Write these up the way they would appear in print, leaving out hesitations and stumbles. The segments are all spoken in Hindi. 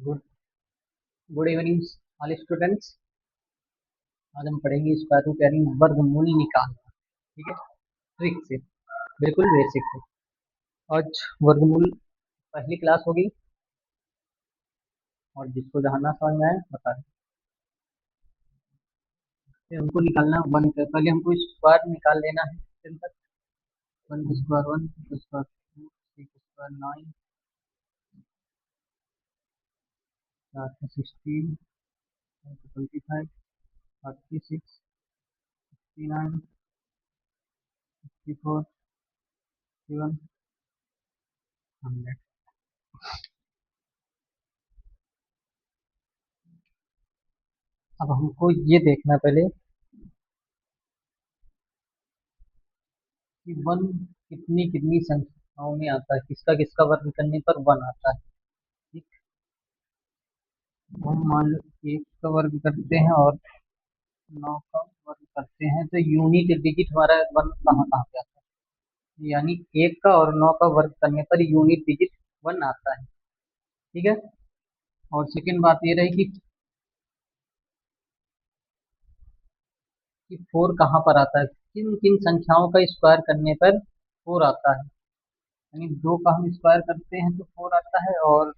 Good good evening all students. आज हम पढ़ेंगे स्क्वायर रूट यानी वर्गमूल निकालना। ठीक है, ट्रिक से, बिल्कुल बेसिक से। आज वर्गमूल पहली क्लास होगी और जिसको जहाँ ना समझ में आए बता दें। फिर हमको निकालना वन का, पहले हमको स्क्वायर निकाल लेना है। टेन तक वन का स्क्वायर वन, टू का स्क्वायर टू, थ्री का स्क्वायर नाइन, चार का 16, 25, 36, 59, 64, 7, 100। अब हमको ये देखना पहले कि वन कितनी कितनी संख्याओं में आता है, किसका किसका वर्ग करने पर वन आता है। ठीक, हम मान लो एक का वर्ग करते हैं और नौ का वर्ग करते हैं तो यूनिट डिजिट हमारा वन कहाँ कहाँ पे आता है, यानी एक का और नौ का वर्ग करने पर यूनिट डिजिट वन आता है। ठीक है, और सेकेंड बात ये रही कि फोर कहाँ पर आता है, किन किन संख्याओं का स्क्वायर करने पर फोर आता है। यानी दो का हम स्क्वायर करते हैं तो फोर आता है और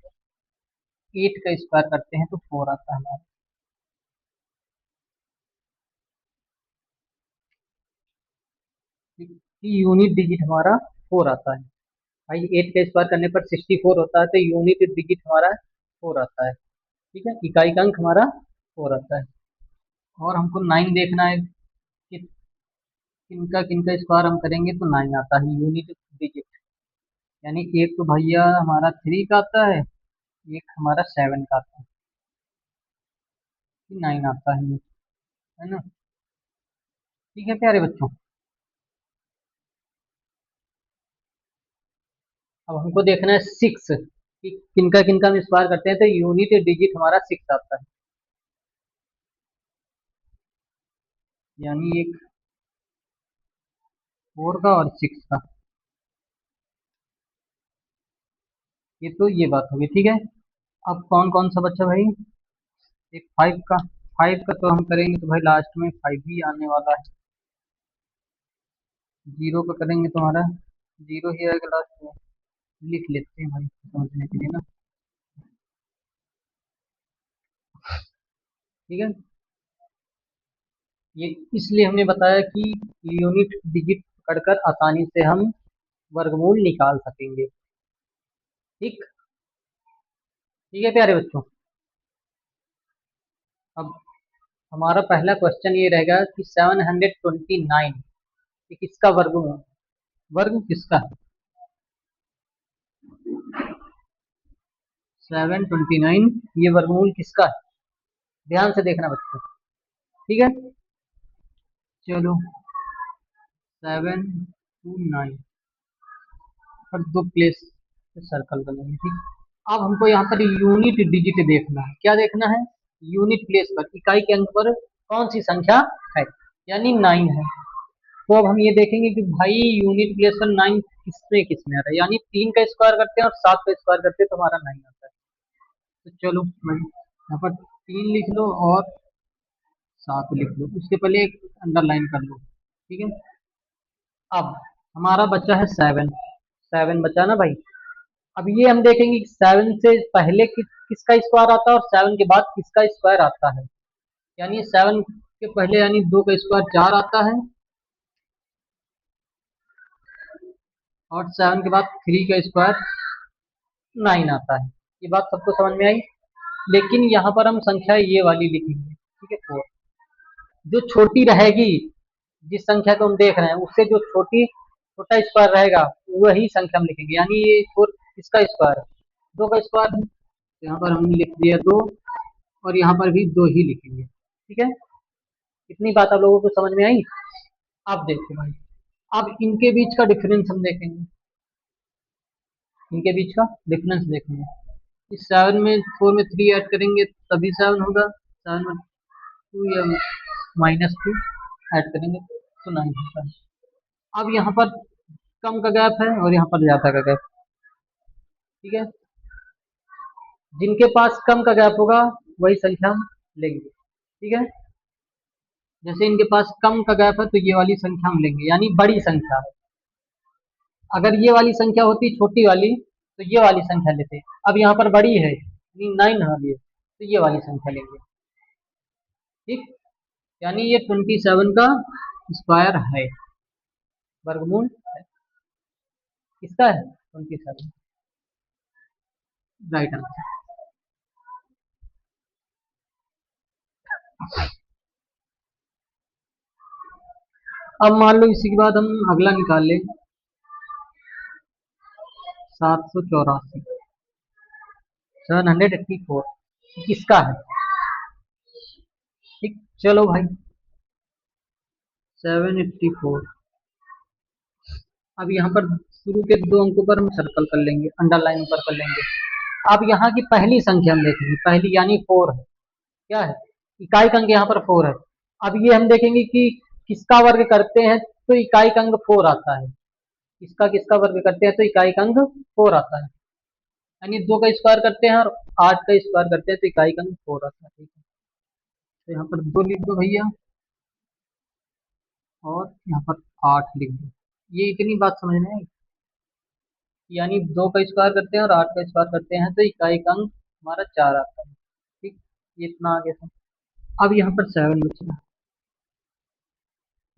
एट का स्क्वायर करते हैं तो फोर आता है। यूनिट डिजिट हमारा फोर आता है। भाई एट का स्क्वायर करने पर 64 होता है तो यूनिट डिजिट हमारा फोर आता है। ठीक है, इकाई का अंक हमारा फोर आता है। और हमको नाइन देखना है कि किनका स्क्वायर हम करेंगे तो नाइन आता है यूनिट डिजिट। यानी एक तो भैया हमारा थ्री का आता है, एक हमारा सेवन का आता है, नाइन आता है ना। ठीक है प्यारे बच्चों, अब हमको देखना है सिक्स कि किनका किनका हम स्क्वायर करते हैं तो यूनिट डिजिट हमारा सिक्स आता है। यानी एक फोर का और सिक्स का, ये तो ये बात होगी। ठीक है, अब कौन कौन सा बच्चा भाई, एक फाइव का। फाइव का तो हम करेंगे तो भाई लास्ट में फाइव ही आने वाला है। जीरो का करेंगे तो हमारा जीरो ही आएगा लास्ट में। लिख लेते हैं भाई समझने के लिए ना। ठीक है, ये इसलिए हमने बताया कि यूनिट डिजिट पकड़कर आसानी से हम वर्गमूल निकाल सकेंगे। ठीक, ठीक है प्यारे बच्चों। अब हमारा पहला क्वेश्चन ये रहेगा कि 729 ये किसका वर्ग है, वर्ग किसका है। 729 ये वर्गमूल किसका है, ध्यान से देखना बच्चों। ठीक है, चलो 729 पर दो प्लेस सर्कल बनेंगे। ठीक, अब हमको यहाँ पर यूनिट डिजिट देखना है। क्या देखना है, यूनिट प्लेस पर, इकाई के अंक पर कौन सी संख्या है, यानी नाइन है। तो अब हम ये देखेंगे कि भाई यूनिट प्लेस पर नाइन किसमें किसमें आ रहा है, यानी तीन का स्क्वायर करते हैं और सात का स्क्वायर करते हैं तो हमारा नाइन आता है। तो चलो भाई यहाँ पर तीन लिख लो और सात लिख लो, उसके पहले एक अंडरलाइन कर लो। ठीक है, अब हमारा बच्चा है सेवन, सेवन बचा ना भाई। अब ये हम देखेंगे कि सेवन से पहले किसका स्क्वायर आता है और सेवन के बाद किसका स्क्वायर आता है। यानी सेवन के पहले यानी दो का स्क्वायर चार आता है और सेवन के बाद थ्री का स्क्वायर नाइन आता है। ये बात सबको समझ में आई। लेकिन यहाँ पर हम संख्या ये वाली लिखेंगे। ठीक है, फोर जो छोटी रहेगी, जिस संख्या को हम देख रहे हैं उससे जो छोटा स्क्वायर रहेगा वही संख्या हम लिखेंगे। यानी ये फोर किसका स्क्वायर है, दो का स्क्वायर है, तो यहाँ पर हमने लिख दिया दो और यहाँ पर भी दो ही लिखेंगे। ठीक है, इतनी बात आप लोगों को समझ में आई। अब देखो भाई, अब इनके बीच का डिफरेंस हम देखेंगे, इनके बीच का डिफरेंस देखेंगे। इस सेवन में फोर में थ्री ऐड करेंगे तभी सेवन होगा, सेवन में टू या माइनस टू ऐड करेंगे तो नाइन होता है। अब यहाँ पर कम का गैप है और यहाँ पर ज्यादा का गैप। ठीक है, जिनके पास कम का गैप होगा वही संख्या हम लेंगे, ठीक है। जैसे इनके पास कम का गैप है तो ये वाली संख्या हम लेंगे, यानी बड़ी संख्या है। अगर ये वाली संख्या होती छोटी वाली तो ये वाली संख्या लेते। अब यहाँ पर बड़ी है, 9 आ रही है, तो ये वाली संख्या लेंगे, ठीक। यानी ये 27 का स्क्वायर है, वर्गमूल किसका है, 27, राइट आंसर। अब मान लो इसी के बाद हम अगला निकाल लें, 784, 784 किसका है, ठीक। चलो भाई, 784। अब यहाँ पर शुरू के दो अंकों पर हम सर्कल कर लेंगे, अंडरलाइन ऊपर कर लेंगे। अब यहाँ की पहली संख्या हम देखेंगे, पहली यानी 4 है, क्या है, इकाई अंक यहाँ पर 4 है। अब ये हम देखेंगे कि किसका वर्ग करते हैं तो इकाई अंक 4 आता है, किसका किसका वर्ग करते हैं तो इकाई अंक 4 आता है। यानी 2 का स्क्वायर करते हैं और 8 का स्क्वायर करते हैं तो इकाई अंक 4 आता है, ठीक है। तो यहाँ पर 2 लिख दो भैया, और यहाँ पर 8 लिख दो। ये इतनी बात समझ में आई, यानी 2 का स्क्वायर करते हैं और 8 का स्क्वायर करते हैं तो इकाई अंक हमारा 4 आता है, ठीक। ये इतना आगे था। अब यहाँ पर 7 बचा।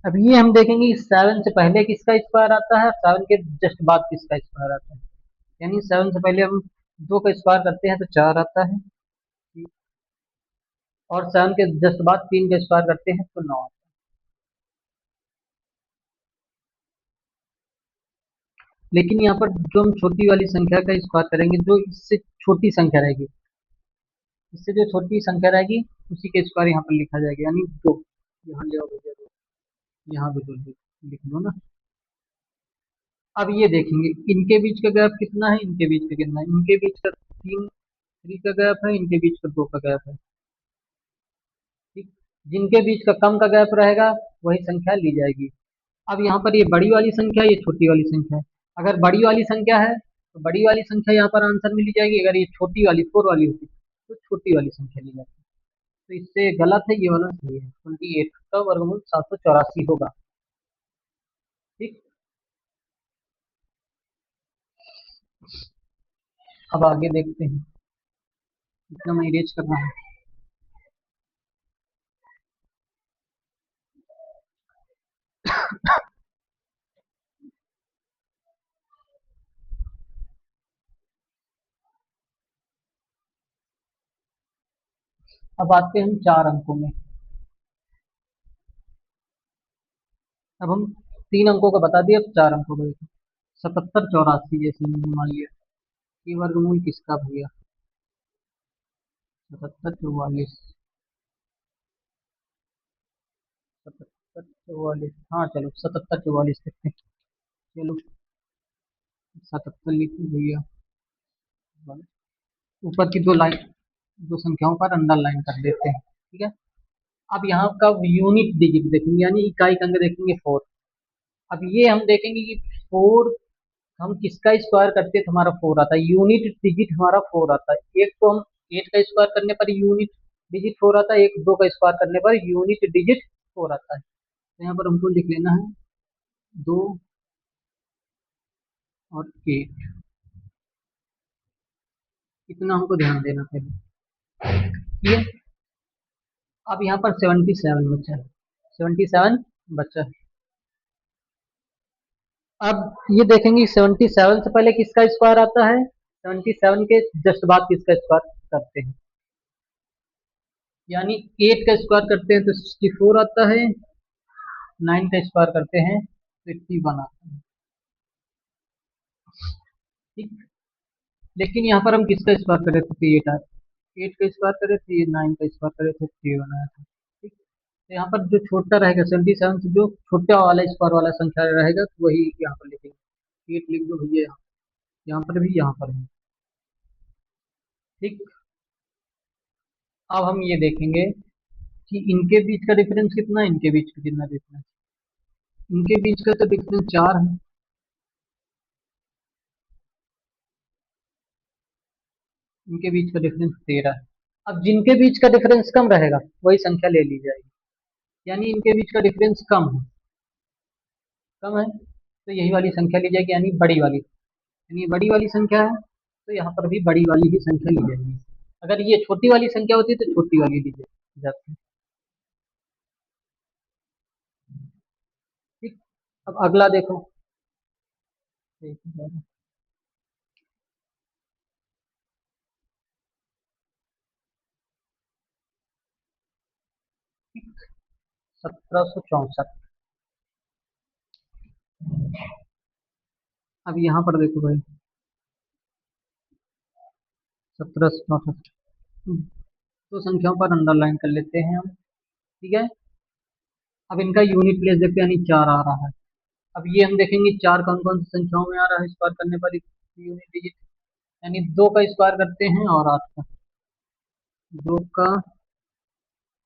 अब ये हम देखेंगे 7 से पहले किसका स्क्वायर आता है, 7 के जस्ट बाद किसका स्क्वायर आता है। यानी 7 से पहले हम 2 का स्क्वायर करते हैं तो 4 आता है, और 7 के जस्ट बाद 3 का स्क्वायर करते हैं तो 9 आता है। लेकिन यहाँ पर जो हम छोटी वाली संख्या का स्क्वायर करेंगे, जो इससे छोटी संख्या रहेगी, इससे जो छोटी संख्या रहेगी उसी के स्क्वायर यहाँ पर लिखा जाएगा, यानी 2। यहाँ ले आओ भैया 2, यहाँ भी 2 लिख लो ना। अब ये देखेंगे इनके बीच का गैप कितना है, इनके बीच का कितना है, इनके बीच का 3 का गैप है, इनके बीच का 2 का गैप है, ठीक। जिनके बीच का कम का गैप रहेगा वही संख्या ली जाएगी। अब यहाँ पर ये बड़ी वाली संख्या, ये छोटी वाली संख्या है। अगर बड़ी वाली संख्या है तो बड़ी वाली संख्या यहाँ पर आंसर में ली जाएगी, अगर ये छोटी वाली 4 वाली होती तो छोटी वाली संख्या ली जाती। तो इससे गलत है, ये वाला सही है, 28 का वर्गमूल 784 होगा, ठीक। अब आगे देखते हैं, इतना मैं इरेज कर रहा हूँ। अब आते हैं हम 4 अंकों में। अब हम 3 अंकों का बता दिया, अब 4 अंकों का देखो। 7784 जैसे मैंने मान लिया, ये वर्गमूल किसका भैया, 7744, 7744, हाँ चलो 7744 लिखते हैं। चलो 77 लिखिए भैया, ऊपर की दो लाइन, दो संख्याओं पर अंडरलाइन कर देते हैं, ठीक है। अब यहाँ का यूनिट डिजिट देखेंगे, यानी इकाई अंक देखेंगे 4। अब ये हम देखेंगे कि 4 हम किसका स्क्वायर करते हैं तो हमारा 4 आता है, यूनिट डिजिट हमारा 4 आता है। एक तो हम 8 का स्क्वायर करने पर यूनिट डिजिट 4 आता है, एक 2 का स्क्वायर करने पर यूनिट डिजिट 4 आता है। तो यहाँ पर हमको लिख लेना है 2 और 8, इतना हमको ध्यान देना पहले, ठीक है। अब यहाँ पर 77 बचा है, 77 बचा है। अब ये देखेंगे 77 से पहले किसका स्क्वायर आता है, 77 के जस्ट बाद किसका स्क्वायर करते हैं। यानी 8 का स्क्वायर करते हैं तो 64 आता है, 9 का स्क्वायर करते हैं तो 81 आता है, ठीक। लेकिन यहाँ पर हम किसका स्क्वायर करे थे तो 8 का स्क्वायर करे थे, ये 9 का स्क्वायर करे थे, 81 आया था, ठीक। तो यहाँ पर जो छोटा रहेगा 77 से जो छोटा वाला स्क्वायर वाला संख्या रहेगा तो वही यहाँ पर लिखेंगे, 8 लिख दो भैया, यहाँ पर भी, यहाँ पर भी, ठीक। अब हम ये देखेंगे कि इनके बीच का डिफरेंस कितना है, इनके बीच का कितना डिफरेंस, इनके बीच का तो डिफरेंस 4 है। इनके बीच का डिफरेंस 13 है। अब जिनके बीच का डिफरेंस कम रहेगा वही संख्या ले ली जाएगी, यानी इनके बीच का डिफरेंस कम है तो यही वाली संख्या ली जाएगी, यानी बड़ी वाली, यानी ये बड़ी वाली संख्या है तो यहाँ पर भी बड़ी वाली ही संख्या ली जाएगी। अगर ये छोटी वाली संख्या होती तो छोटी वाली ली जाती। ठीक। अब अगला देखो। 1764। अब यहाँ पर देखो भाई, 1764 तो संख्याओं पर अंडरलाइन कर लेते हैं हम। ठीक है। अब इनका यूनिट प्लेस देखते हैं, यानी 4 आ रहा है। अब ये हम देखेंगे 4 कौन कौन सी संख्याओं में आ रहा है स्क्वायर करने पर यूनिट डिजिट, यानी 2 का स्क्वायर करते हैं और 8 का, 2 का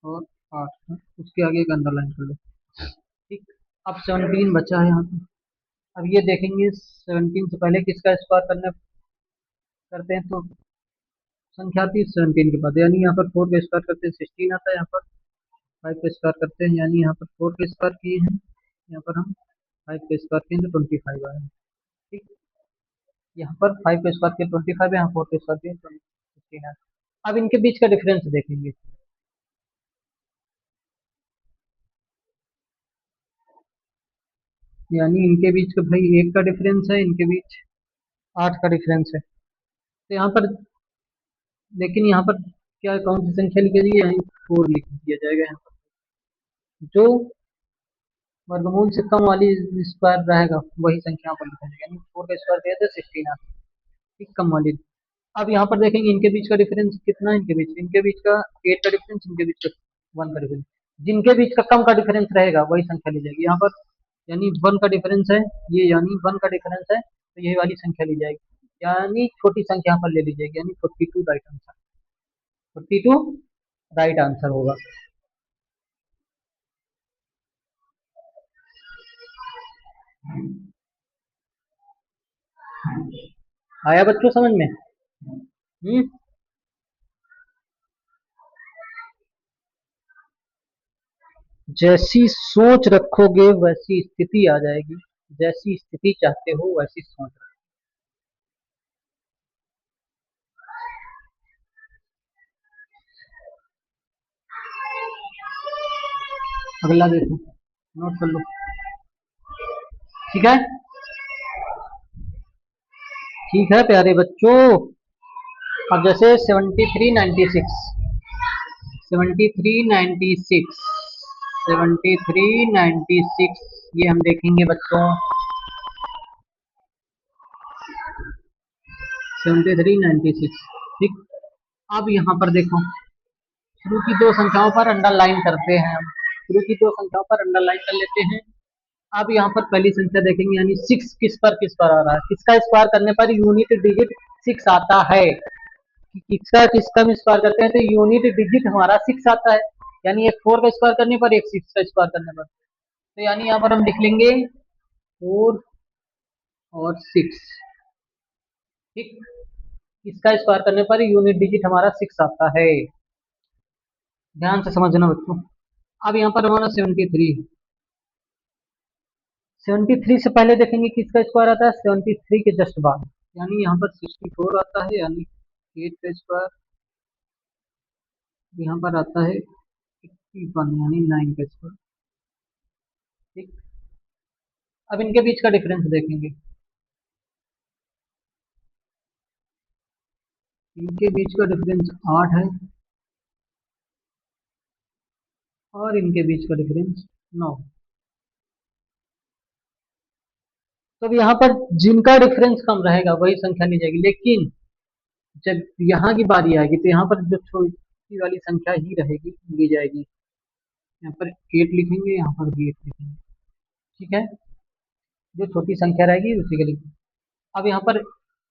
और 8 का, उसके आगे एक अंडरलाइन कर लो। ठीक। अब 17 बचा है यहाँ पे। अब ये देखेंगे 17 से पहले किसका स्क्वायर करने करते हैं तो संख्या थी 17 के बाद, यानी यहाँ पर 4 का स्क्वायर करते हैं 16 आता है, यहाँ पर 5 का स्क्वायर करते हैं, यानी यहाँ पर 4 का स्क्वायर किए हैं, यहाँ पर हम 5 का स्क्वायर किए तो 25 आया। ठीक। यहाँ पर 5 का स्क्वायर किया 25 है, यहाँ 4 का स्क्वायर किया 16 है। अब इनके बीच का डिफरेंस देखेंगे, यानी इनके बीच का भाई 1 का डिफरेंस है, इनके बीच 8 का डिफरेंस है, तो यहाँ पर, लेकिन यहाँ पर क्या कौन सी संख्या लिखी जाएगी, यहाँ 4 लिख दिया जाएगा। यहाँ पर जो वर्गमूल से कम वाली स्क्वायर रहेगा वही संख्या पर लिखा जाएगा, यानी 4 का स्क्वायर दिया था 16 आता है, ठीक, कम वाली। अब यहाँ पर देखेंगे इनके बीच का डिफरेंस कितना है, इनके बीच का 8 का डिफरेंस, इनके बीच का 1 का डिफरेंस। जिनके बीच का कम का डिफरेंस रहेगा वही संख्या ली जाएगी यहाँ पर, यानी 1 का डिफरेंस है ये, यानी 1 का डिफरेंस है तो यही वाली संख्या ली जाएगी, यानी छोटी संख्या पर ले ली जाएगी, यानी 42 राइट आंसर, 42 राइट आंसर होगा। आया बच्चों समझ में? हम्म। जैसी सोच रखोगे वैसी स्थिति आ जाएगी, जैसी स्थिति चाहते हो वैसी सोच रखो। अगला देखो, नोट कर लो। ठीक है। ठीक है प्यारे बच्चों। अब जैसे 7396, 7396, 7396 ये हम देखेंगे बच्चों, 7396। ठीक। अब यहाँ पर देखो, शुरू की दो संख्याओं पर अंडरलाइन करते हैं हम, शुरू की दो संख्याओं पर अंडरलाइन कर लेते हैं। अब यहाँ पर पहली संख्या देखेंगे, यानी 6 किस पर आ रहा है, किसका स्क्वायर करने पर यूनिट डिजिट 6 आता है, किसका किसका हम स्क्वायर करते हैं तो यूनिट डिजिट हमारा 6 आता है, यानी एक 4 का स्क्वायर करने पर, एक 6 का स्क्वायर करने पर, तो यानी यहाँ पर हम लिख लेंगे 4 और 6। ठीक। इसका स्क्वायर करने पर यूनिट डिजिट हमारा 6 आता है, ध्यान से समझना बच्चों। अब यहाँ पर हमारा 73, 73 से पहले देखेंगे किसका स्क्वायर आता है, 73 के जस्ट बाद, यानी यहाँ पर 64 आता है, यानी 8 का स्क्वायर, यहाँ पर आता है 81, यानी 9 का स्क्वायर। ठीक। अब इनके बीच का डिफरेंस देखेंगे, इनके बीच का डिफरेंस 8 है और इनके बीच का डिफरेंस 9। तो अब यहाँ पर जिनका डिफरेंस कम रहेगा वही संख्या ली जाएगी, लेकिन जब यहाँ की बारी आएगी तो यहाँ पर जो छोटी वाली संख्या ही रहेगी ली जाएगी, यहाँ पर 8 लिखेंगे, यहाँ पर भी 8 लिखेंगे। ठीक है। जो छोटी संख्या रहेगी उसी के लिए। अब यहाँ पर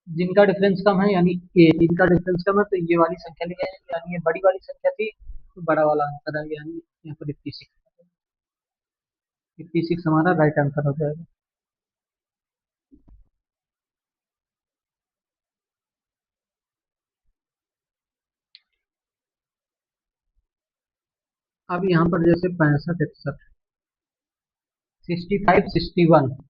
जिनका डिफरेंस कम है, यानी 8, इनका डिफरेंस कम है तो ये वाली संख्या ली जाएगी, यानी ये बड़ी वाली संख्या थी तो बड़ा वाला आंसर है, यानी यहाँ पर 86, 86 हमारा राइट आंसर हो जाएगा। अब यहाँ पर जैसे 65 61 65 61